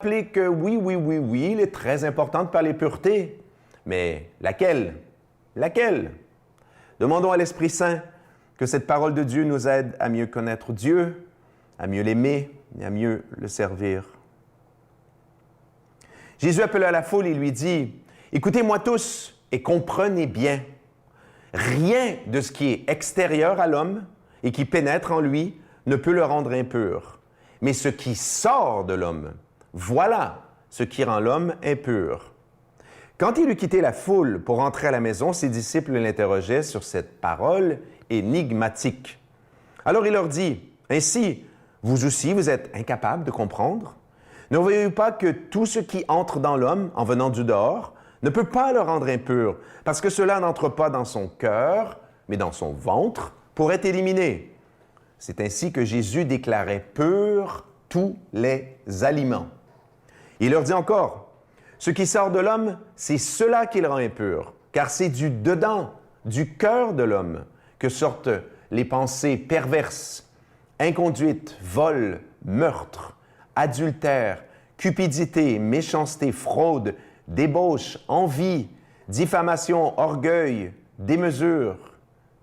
rappeler que oui, il est très important de parler pureté. Mais laquelle? Laquelle? Demandons à l'Esprit Saint que cette parole de Dieu nous aide à mieux connaître Dieu, à mieux l'aimer et à mieux le servir. Jésus appela la foule et lui dit, « Écoutez-moi tous et comprenez bien. Rien de ce qui est extérieur à l'homme et qui pénètre en lui ne peut le rendre impur. Mais ce qui sort de l'homme, voilà ce qui rend l'homme impur. » Quand il eut quitté la foule pour entrer à la maison, ses disciples l'interrogeaient sur cette parole énigmatique. Alors il leur dit, « Ainsi, vous aussi, vous êtes incapables de comprendre? Ne voyez-vous pas que tout ce qui entre dans l'homme, en venant du dehors, ne peut pas le rendre impur, parce que cela n'entre pas dans son cœur, mais dans son ventre, pour être éliminé. » C'est ainsi que Jésus déclarait purs tous les aliments. Il leur dit encore, « Ce qui sort de l'homme, c'est cela qui le rend impur, car c'est du dedans, du cœur de l'homme, que sortent les pensées perverses, inconduites, vol, meurtre, adultère, cupidité, méchanceté, fraude, débauche, envie, diffamation, orgueil, démesure.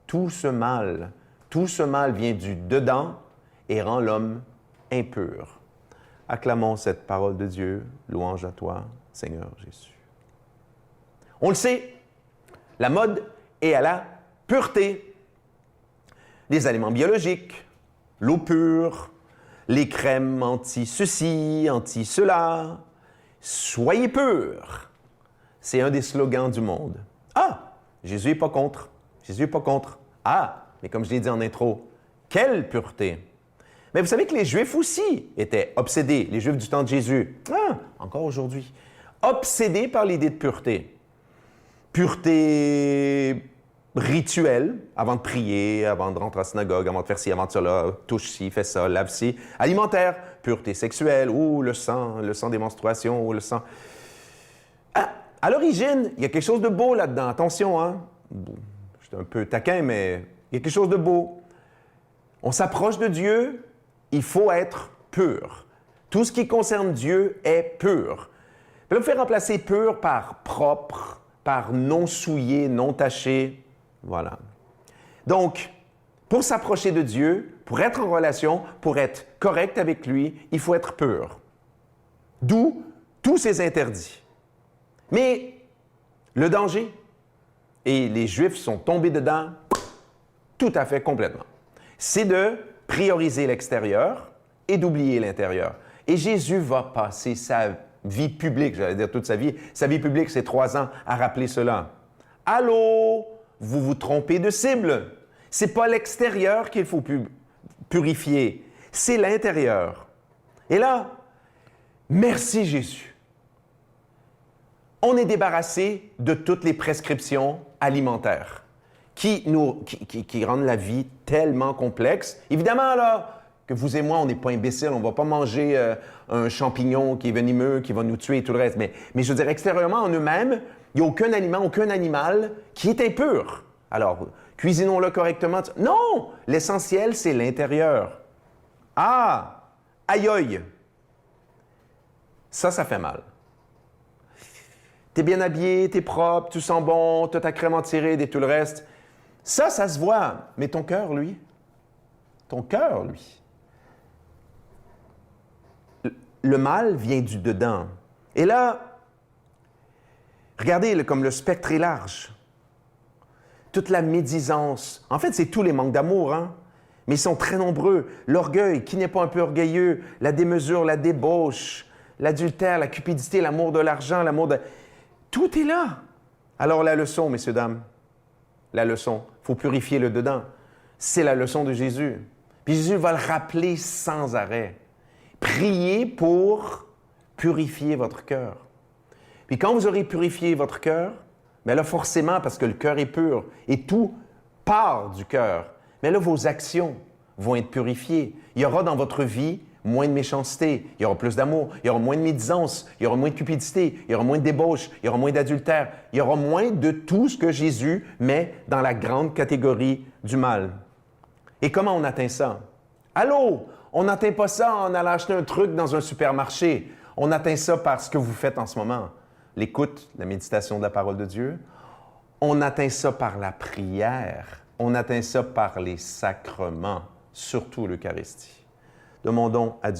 Tout ce mal vient du dedans et rend l'homme impur. » Acclamons cette parole de Dieu. Louange à toi, Seigneur Jésus. On le sait, la mode est à la pureté. Les aliments biologiques, l'eau pure, les crèmes anti-ceci, anti-cela. Soyez purs. C'est un des slogans du monde. Ah, Jésus n'est pas contre. Jésus n'est pas contre. Ah, mais comme je l'ai dit en intro, quelle pureté! Mais vous savez que les Juifs aussi étaient obsédés, les Juifs du temps de Jésus, encore aujourd'hui, obsédés par l'idée de pureté. Pureté rituelle, avant de prier, avant de rentrer à la synagogue, avant de faire ci, avant de cela, touche ci, fais ça, lave ci. Alimentaire, pureté sexuelle, ou le sang des menstruations, ou le sang... Ah, à l'origine, il y a quelque chose de beau là-dedans, attention, hein? Je suis un peu taquin, mais il y a quelque chose de beau. On s'approche de Dieu, il faut être pur. Tout ce qui concerne Dieu est pur. Puis là, vous faites remplacer pur par propre, par non souillé, non taché. Voilà. Donc, pour s'approcher de Dieu, pour être en relation, pour être correct avec lui, il faut être pur. D'où tous ces interdits. Mais le danger, et les Juifs sont tombés dedans tout à fait complètement, c'est de prioriser l'extérieur et d'oublier l'intérieur. Et Jésus va passer sa vie publique, j'allais dire toute sa vie publique, c'est 3 ans, à rappeler cela. Allô, vous vous trompez de cible. C'est pas l'extérieur qu'il faut purifier, c'est l'intérieur. Et là, merci Jésus. On est débarrassé de toutes les prescriptions alimentaires qui rendent la vie tellement complexe. Évidemment, là, que vous et moi, on n'est pas imbéciles, on ne va pas manger un champignon qui est venimeux, qui va nous tuer et tout le reste. Mais je veux dire, extérieurement, en eux-mêmes, il n'y a aucun aliment, aucun animal qui est impur. Alors, cuisinons-le correctement. Non! L'essentiel, c'est l'intérieur. Ah! Aïe aïe! Ça fait mal. T'es bien habillé, t'es propre, tu sens bon, t'as ta crème anti-rides et tout le reste. Ça se voit. Mais ton cœur, lui? Ton cœur, lui? Le mal vient du dedans. Et là, regardez comme le spectre est large. Toute la médisance. En fait, c'est tous les manques d'amour, hein? Mais ils sont très nombreux. L'orgueil, qui n'est pas un peu orgueilleux? La démesure, la débauche, l'adultère, la cupidité, l'amour de l'argent, l'amour de... Tout est là. Alors la leçon, messieurs, dames, la leçon, il faut purifier le dedans. C'est la leçon de Jésus. Puis Jésus va le rappeler sans arrêt. Priez pour purifier votre cœur. Puis quand vous aurez purifié votre cœur, mais là forcément, parce que le cœur est pur, et tout part du cœur, mais là vos actions vont être purifiées. Il y aura dans votre vie moins de méchanceté, il y aura plus d'amour, il y aura moins de médisance, il y aura moins de cupidité, il y aura moins de débauche, il y aura moins d'adultère, il y aura moins de tout ce que Jésus met dans la grande catégorie du mal. Et comment on atteint ça? Allô? On n'atteint pas ça en allant acheter un truc dans un supermarché. On atteint ça par ce que vous faites en ce moment, l'écoute, la méditation de la parole de Dieu. On atteint ça par la prière. On atteint ça par les sacrements, surtout l'Eucharistie. Demandons à Dieu